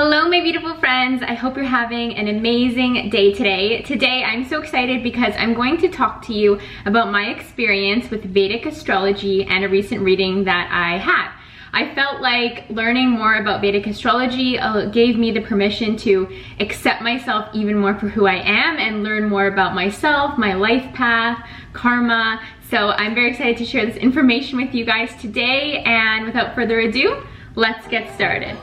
Hello my beautiful friends, I hope you're having an amazing day today. Today I'm so excited because I'm going to talk to you about my experience with Vedic astrology and a recent reading that I had. I felt like learning more about Vedic astrology gave me the permission to accept myself even more for who I am and learn more about myself, my life path, karma. So I'm very excited to share this information with you guys today, and without further ado, let's get started.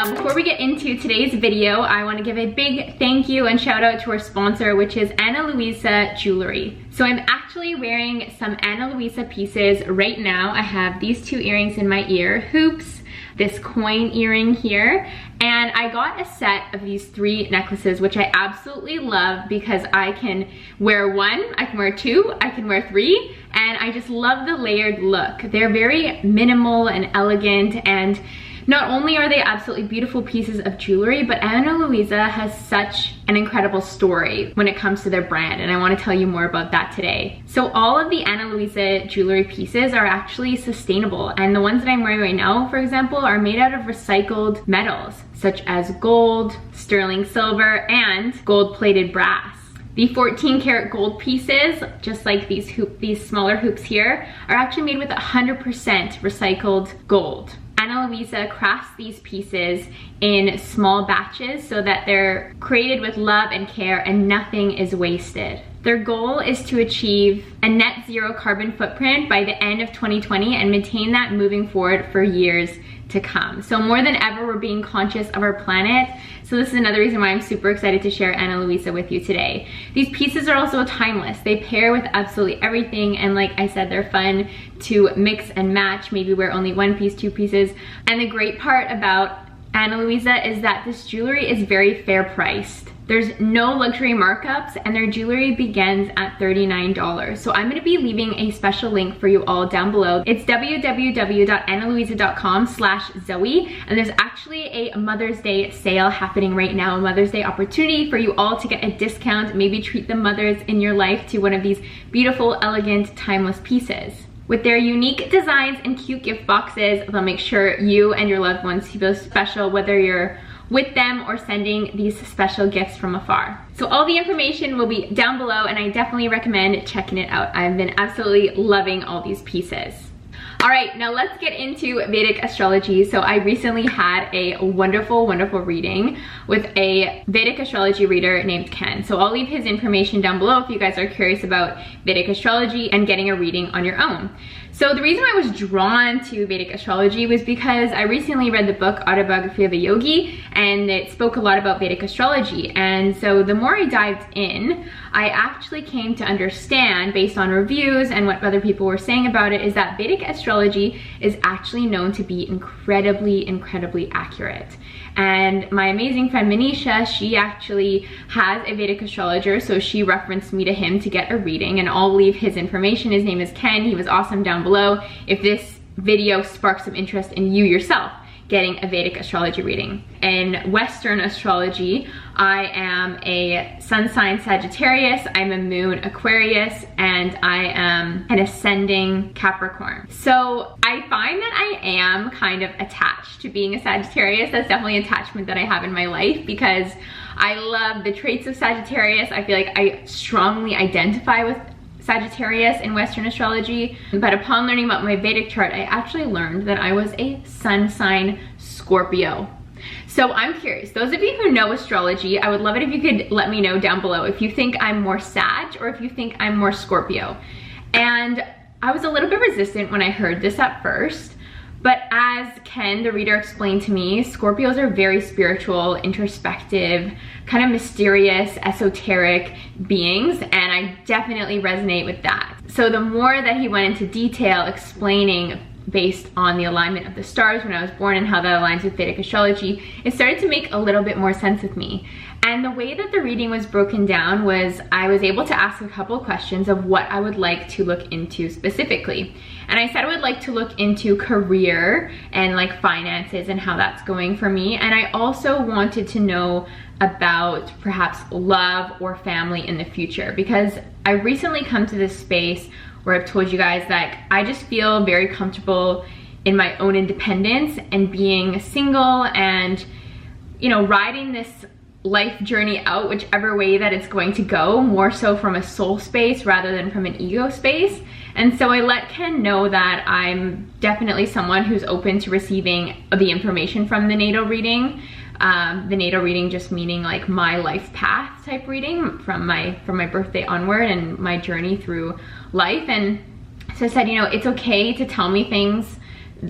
Before we get into today's video, I want to give a big thank you and shout out to our sponsor, which is Ana Luisa Jewelry. So I'm actually wearing some Ana Luisa pieces right now. I have these two earrings in my ear, hoops, this coin earring here, and I got a set of these three necklaces, which I absolutely love because I can wear one, I can wear two, I can wear three, and I just love the layered look. They're very minimal and elegant, and not only are they absolutely beautiful pieces of jewelry, but Ana Luisa has such an incredible story when it comes to their brand, and I want to tell you more about that today. So all of the Ana Luisa jewelry pieces are actually sustainable, and the ones that I'm wearing right now, for example, are made out of recycled metals, such as gold, sterling silver, and gold-plated brass. The 14 karat gold pieces, just like these smaller hoops here, are actually made with 100% recycled gold. Ana Luisa crafts these pieces in small batches so that they're created with love and care and nothing is wasted. Their goal is to achieve a net zero carbon footprint by the end of 2020 and maintain that moving forward for years to come. So more than ever, we're being conscious of our planet. So this is another reason why I'm super excited to share Ana Luisa with you today. These pieces are also timeless. They pair with absolutely everything, and like I said, they're fun to mix and match, maybe wear only one piece, two pieces. And the great part about Ana Luisa is that this jewelry is very fair priced. There's no luxury markups, and their jewelry begins at $39. So I'm gonna be leaving a special link for you all down below. It's www.analuisa.com/Zoe, and there's actually a Mother's Day sale happening right now, a Mother's Day opportunity for you all to get a discount, maybe treat the mothers in your life to one of these beautiful, elegant, timeless pieces. With their unique designs and cute gift boxes, they'll make sure you and your loved ones feel special, whether you're with them or sending these special gifts from afar. So all the information will be down below, and I definitely recommend checking it out. I've been absolutely loving all these pieces. All right, now let's get into Vedic astrology. So I recently had a wonderful, wonderful reading with a Vedic astrology reader named Ken. So I'll leave his information down below if you guys are curious about Vedic astrology and getting a reading on your own. So the reason I was drawn to Vedic astrology was because I recently read the book Autobiography of a Yogi, and it spoke a lot about Vedic astrology. And so the more I dived in, I actually came to understand, based on reviews and what other people were saying about it, is that Vedic astrology is actually known to be incredibly, incredibly accurate. And my amazing friend Manisha, she actually has a Vedic astrologer, so she referenced me to him to get a reading, and I'll leave his information. His name is Ken. He was awesome down below if this video sparks some interest in you yourself getting a Vedic astrology reading. In Western astrology, I am a sun sign Sagittarius, I'm a moon Aquarius, and I am an ascending Capricorn. So I find that I am kind of attached to being a Sagittarius. That's definitely an attachment that I have in my life because I love the traits of Sagittarius. I feel like I strongly identify with Sagittarius in Western astrology, but upon learning about my Vedic chart, I actually learned that I was a sun sign Scorpio. So I'm curious, those of you who know astrology, I would love it if you could let me know down below if you think I'm more Sag or if you think I'm more Scorpio. And I was a little bit resistant when I heard this at first, but as Ken, the reader, explained to me, Scorpios are very spiritual, introspective, kind of mysterious, esoteric beings, and I definitely resonate with that. So the more that he went into detail explaining based on the alignment of the stars when I was born and how that aligns with Vedic astrology, it started to make a little bit more sense with me. And the way that the reading was broken down was I was able to ask a couple of questions of what I would like to look into specifically. And I said I would like to look into career and like finances and how that's going for me. And I also wanted to know about perhaps love or family in the future, because I recently come to this space where I've told you guys that I just feel very comfortable in my own independence and being single and, you know, riding this life journey out whichever way that it's going to go, more so from a soul space rather than from an ego space. And so I let Ken know that I'm definitely someone who's open to receiving the information from the natal reading. The natal reading just meaning like my life path type reading from my birthday onward and my journey through life. And so I said, you know, it's okay to tell me things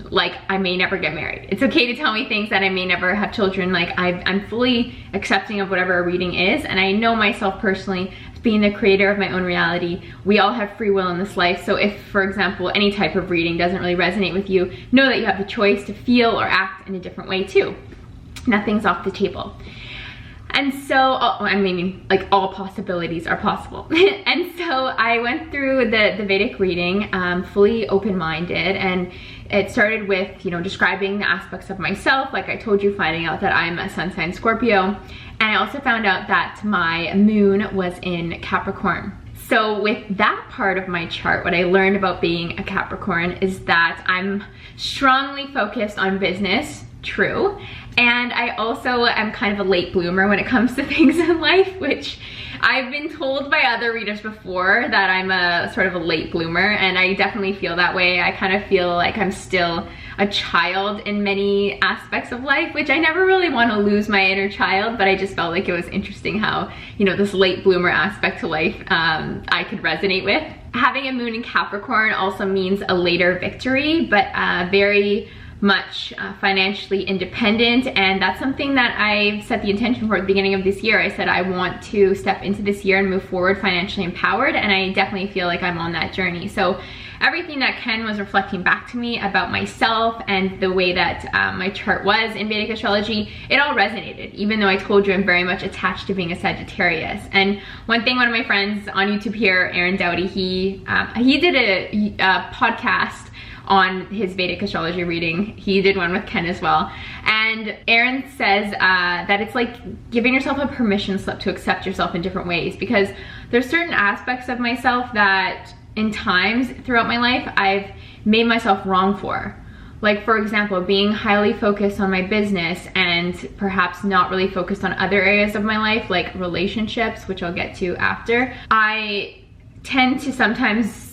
like I may never get married. It's okay to tell me things that I may never have children. Like I'm fully accepting of whatever a reading is. And I know myself personally as being the creator of my own reality. We all have free will in this life. So if, for example, any type of reading doesn't really resonate with you, know that you have the choice to feel or act in a different way too. Nothing's off the table. And so, I mean, like all possibilities are possible. And so I went through the Vedic reading fully open-minded, and it started with, you know, describing the aspects of myself, like I told you, finding out that I'm a sun sign Scorpio. And I also found out that my moon was in Capricorn. So with that part of my chart, what I learned about being a Capricorn is that I'm strongly focused on business, true. And I also am kind of a late bloomer when it comes to things in life, which I've been told by other readers before that I'm a sort of a late bloomer, and I definitely feel that way. I kind of feel like I'm still a child in many aspects of life, which I never really want to lose my inner child, but I just felt like it was interesting how, you know, this late bloomer aspect to life I could resonate with. Having a moon in Capricorn also means a later victory, but very much financially independent, and that's something that I set the intention for at the beginning of this year. I said I want to step into this year and move forward financially empowered, and I definitely feel like I'm on that journey. So everything that Ken was reflecting back to me about myself and the way that my chart was in Vedic astrology, it all resonated, even though I told you I'm very much attached to being a Sagittarius. And one thing, one of my friends on YouTube here, Aaron Dowdy, he did a podcast on his Vedic astrology reading. He did one with Ken as well. And Aaron says that it's like giving yourself a permission slip to accept yourself in different ways, because there's certain aspects of myself that in times throughout my life I've made myself wrong for. Like, for example, being highly focused on my business and perhaps not really focused on other areas of my life, like relationships, which I'll get to after. I tend to sometimes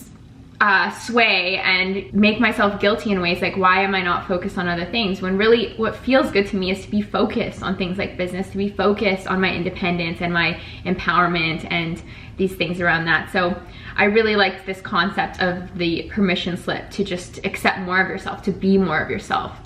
sway and make myself guilty in ways like, why am I not focused on other things? When really what feels good to me is to be focused on things like business, to be focused on my independence and my empowerment and these things around that. So I really liked this concept of the permission slip to just accept more of yourself, to be more of yourself.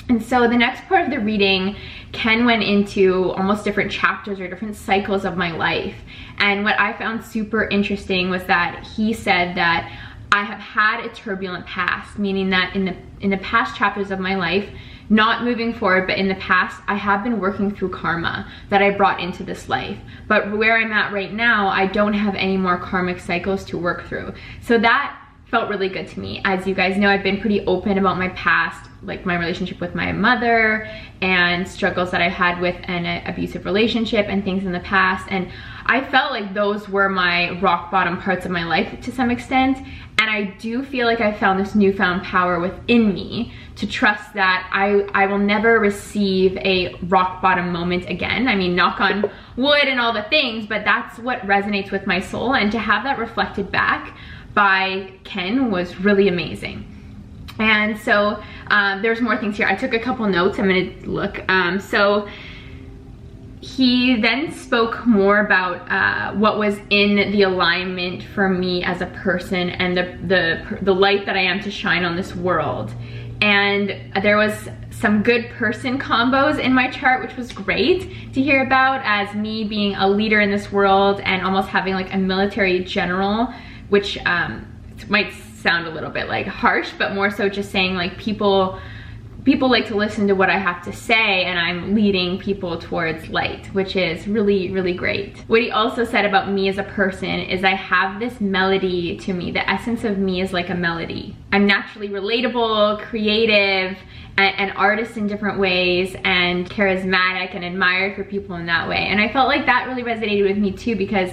And so the next part of the reading, Ken went into almost different chapters or different cycles of my life. And what I found super interesting was that he said that I have had a turbulent past, meaning that in the past chapters of my life, not moving forward, but in the past, I have been working through karma that I brought into this life. But where I'm at right now, I don't have any more karmic cycles to work through. So that felt really good to me. As you guys know, I've been pretty open about my past, like my relationship with my mother and struggles that I had with an abusive relationship and things in the past. And I felt like those were my rock bottom parts of my life to some extent. And I do feel like I found this newfound power within me to trust that I will never receive a rock bottom moment again. I mean, knock on wood and all the things, but that's what resonates with my soul. And to have that reflected back by Ken was really amazing. And so there's more things here. I took a couple notes. I'm gonna look. So he then spoke more about what was in the alignment for me as a person and the light that I am to shine on this world. And there was some good person combos in my chart, which was great to hear about, as me being a leader in this world and almost having like a military general, which might sound a little bit like harsh, but more so just saying like people like to listen to what I have to say, and I'm leading people towards light, which is really, really great. What he also said about me as a person is I have this melody to me. The essence of me is like a melody. I'm naturally relatable, creative, an artist in different ways, and charismatic and admired for people in that way. And I felt like that really resonated with me too, because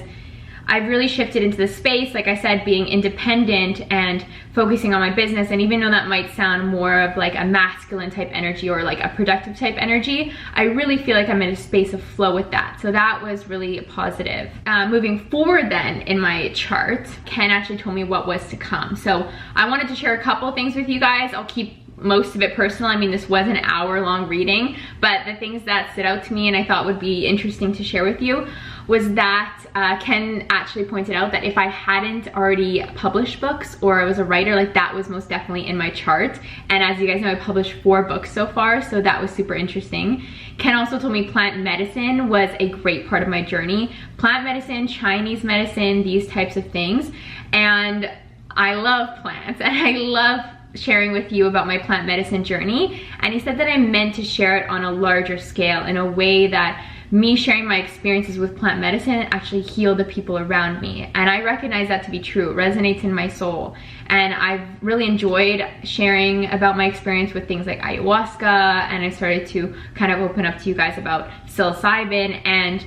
I've really shifted into the space, like I said, being independent and focusing on my business. And even though that might sound more of like a masculine type energy or like a productive type energy, I really feel like I'm in a space of flow with that. So that was really positive. Moving forward then in my chart, Ken actually told me what was to come. So I wanted to share a couple things with you guys. I'll keep most of it personal. I mean, this was an hour-long reading, but the things that stood out to me and I thought would be interesting to share with you was that Ken actually pointed out that if I hadn't already published books or I was a writer, like that was most definitely in my chart. And as you guys know, I published 4 books so far, so that was super interesting. Ken also told me plant medicine was a great part of my journey. Plant medicine, Chinese medicine, these types of things. And I love plants and I love sharing with you about my plant medicine journey. And he said that I meant to share it on a larger scale in a way that me sharing my experiences with plant medicine actually healed the people around me. And I recognize that to be true. It resonates in my soul. And I've really enjoyed sharing about my experience with things like ayahuasca, and I started to kind of open up to you guys about psilocybin, and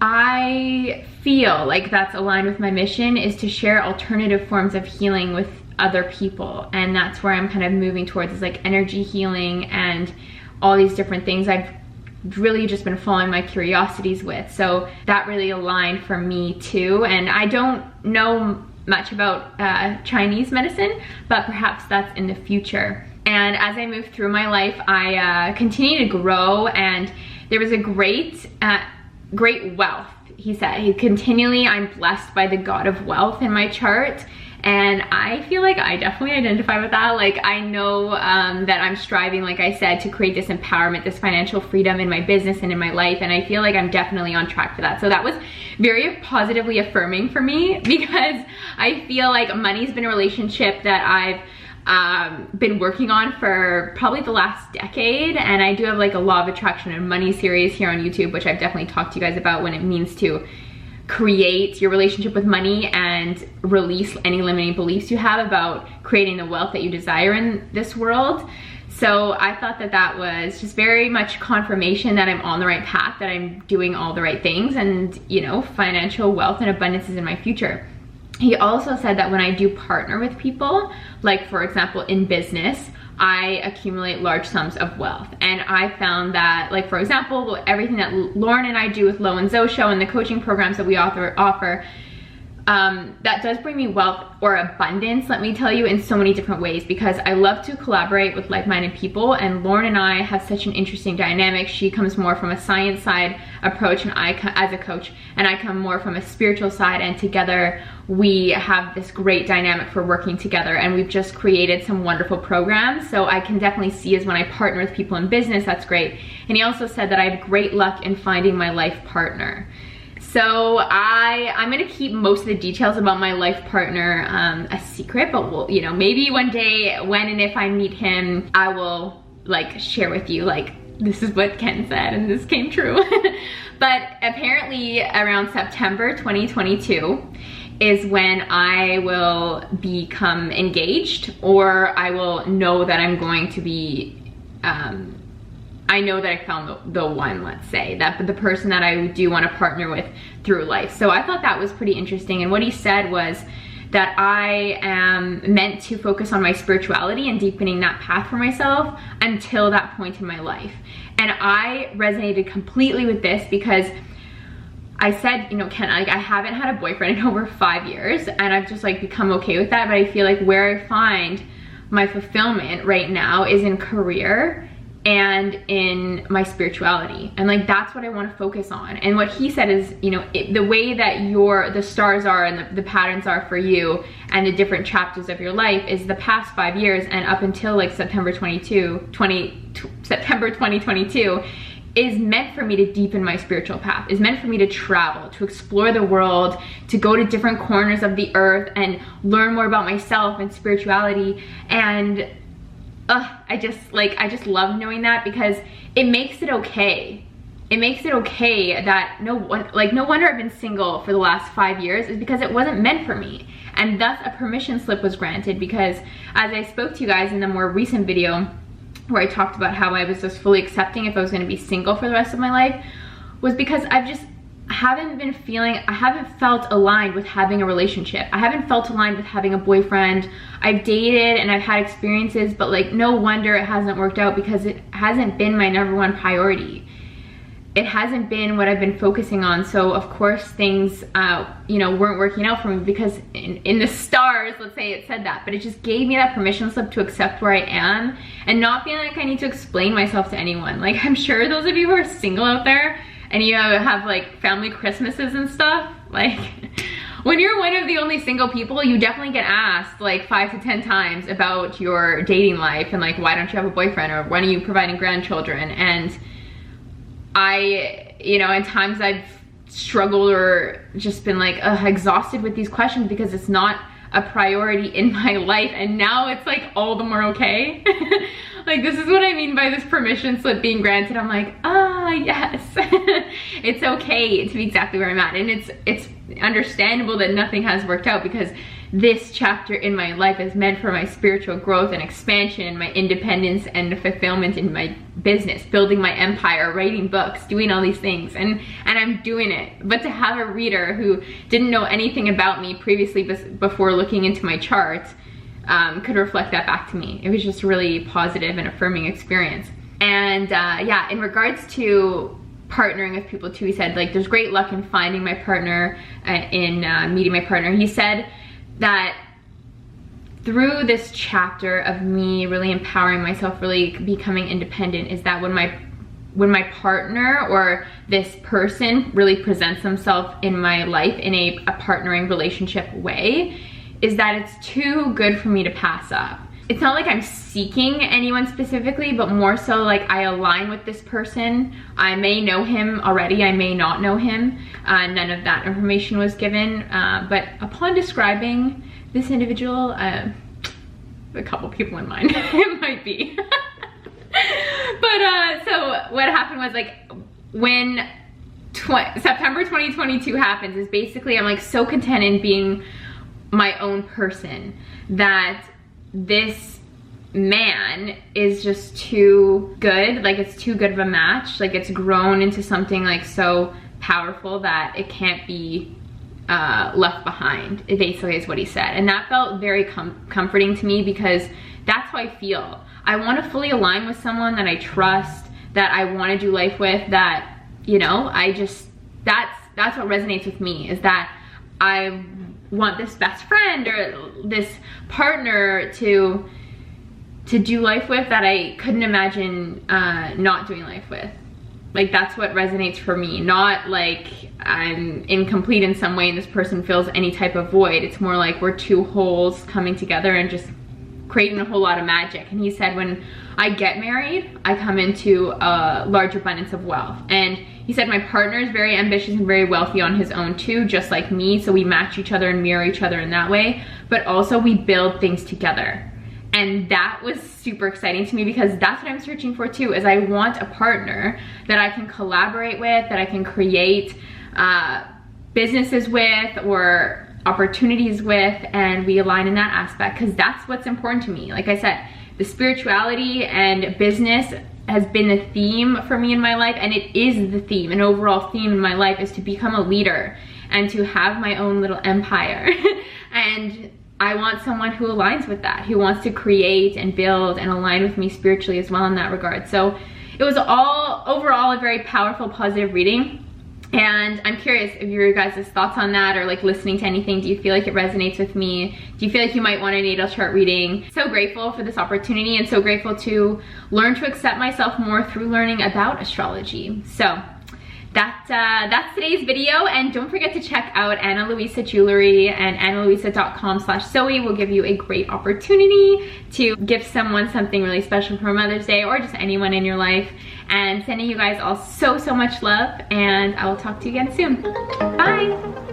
I feel like that's aligned with my mission, is to share alternative forms of healing with other people. And that's where I'm kind of moving towards, is like energy healing and all these different things I've really just been following my curiosities with. So that really aligned for me too. And I don't know much about Chinese medicine, but perhaps that's in the future. And as I move through my life, I continue to grow, and there was a great wealth. He said, continually, I'm blessed by the God of wealth in my chart. And I feel like I definitely identify with that. Like, I know that I'm striving, like I said, to create this empowerment, this financial freedom in my business and in my life. And I feel like I'm definitely on track for that. So that was very positively affirming for me, because I feel like money's been a relationship that I've been working on for probably the last decade. And I do have like a law of attraction and money series here on YouTube, which I've definitely talked to you guys about, when it means to create your relationship with money and release any limiting beliefs you have about creating the wealth that you desire in this world. So I thought that that was just very much confirmation that I'm on the right path, that I'm doing all the right things, and you know, financial wealth and abundance is in my future. He also said that when I do partner with people, like for example in business, I accumulate large sums of wealth. And I found that, like for example, everything that Lauren and I do with Lo and Zo Show and the coaching programs that we offer, that does bring me wealth or abundance, let me tell you, in so many different ways, because I love to collaborate with like-minded people, and Lauren and I have such an interesting dynamic. She comes more from a science side approach, and I as a coach, and I come more from a spiritual side, and together we have this great dynamic for working together, and we've just created some wonderful programs. So I can definitely see, as when I partner with people in business, that's great. And he also said that I have great luck in finding my life partner. So I'm gonna keep most of the details about my life partner a secret, but we'll, you know, maybe one day when and if I meet him, I will like share with you, like, this is what Ken said and this came true. But apparently around September 2022 is when I will become engaged, or I will know that I'm going to be, I know that I found the one, let's say, that the person that I do want to partner with through life. So I thought that was pretty interesting. And what he said was that I am meant to focus on my spirituality and deepening that path for myself until that point in my life. And I resonated completely with this, because I said, you know, Ken, like, I haven't had a boyfriend in over 5 years, and I've just like become okay with that. But I feel like where I find my fulfillment right now is in career and in my spirituality, and like that's what I want to focus on. And what he said is, you know, the way that the stars are and the patterns are for you and the different chapters of your life is the past 5 years and up until like September 2022 is meant for me to deepen my spiritual path, is meant for me to travel, to explore the world, to go to different corners of the earth and learn more about myself and spirituality. And I just love knowing that, because it makes it okay. It makes it okay that no wonder I've been single for the last 5 years, is because it wasn't meant for me. And thus a permission slip was granted, because as I spoke to you guys in the more recent video where I talked about how I was just fully accepting if I was going to be single for the rest of my life, was because I I haven't felt aligned with having a relationship. I haven't felt aligned with having a boyfriend. I've dated and I've had experiences, but like no wonder it hasn't worked out, because it hasn't been my #1 priority. It hasn't been what I've been focusing on. So of course things, you know, weren't working out for me, because in the stars, let's say it said that, but it just gave me that permission slip to accept where I am and not feeling like I need to explain myself to anyone. Like, I'm sure those of you who are single out there and you have like family Christmases and stuff, like when you're one of the only single people, you definitely get asked like 5 to 10 times about your dating life and like, why don't you have a boyfriend, or when are you providing grandchildren? And you know, at times I've struggled or just been like exhausted with these questions because it's not a priority in my life, and now it's like all the more okay. Like, this is what I mean by this permission slip being granted. I'm like, yes. It's okay to be exactly where I'm at, and it's understandable that nothing has worked out, because this chapter in my life is meant for my spiritual growth and expansion, my independence and fulfillment in my business, building my empire, writing books, doing all these things, and I'm doing it. But to have a reader who didn't know anything about me previously before looking into my chart could reflect that back to me. It was just a really positive and affirming experience. And yeah, in regards to partnering with people too, he said like there's great luck in finding my partner, in meeting my partner. He said that through this chapter of me really empowering myself, really becoming independent, is that when my partner or this person really presents themselves in my life in a partnering relationship way, is that it's too good for me to pass up. It's not like I'm seeking anyone specifically, but more so like I align with this person. I may know him already, I may not know him. None of that information was given, but upon describing this individual, a couple people in mind, it might be. But so what happened was, like, when September 2022 happens, is basically I'm like so content in being my own person that this man is just too good. Like, it's too good of a match. Like, it's grown into something like so powerful that it can't be left behind, it basically is what he said. And that felt very comforting to me, because that's how I feel. I want to fully align with someone that I trust, that I want to do life with, that, you know, that's what resonates with me, is that I want this best friend or this partner to do life with that I couldn't imagine not doing life with. Like, that's what resonates for me. Not like I'm incomplete in some way and this person fills any type of void. It's more like we're two wholes coming together and just creating a whole lot of magic. And he said, when I get married, I come into a large abundance of wealth. And he said my partner is very ambitious and very wealthy on his own too, just like me. So we match each other and mirror each other in that way. But also we build things together. And that was super exciting to me, because that's what I'm searching for too, is I want a partner that I can collaborate with, that I can create businesses with or opportunities with, and we align in that aspect, because that's what's important to me. Like I said, the spirituality and business has been the theme for me in my life, and it is the theme, an overall theme in my life, is to become a leader and to have my own little empire. And I want someone who aligns with that, who wants to create and build and align with me spiritually as well in that regard. So it was all overall a very powerful, positive reading. And I'm curious if your guys' thoughts on that, or like listening to anything. Do you feel like it resonates with me? Do you feel like you might want a natal chart reading? So grateful for this opportunity, and so grateful to learn to accept myself more through learning about astrology. So that's today's video, and don't forget to check out Ana Luisa Jewelry, and analuisa.com/Zoe will give you a great opportunity to give someone something really special for Mother's Day, or just anyone in your life. And sending you guys all so much love, and I will talk to you again soon. Bye.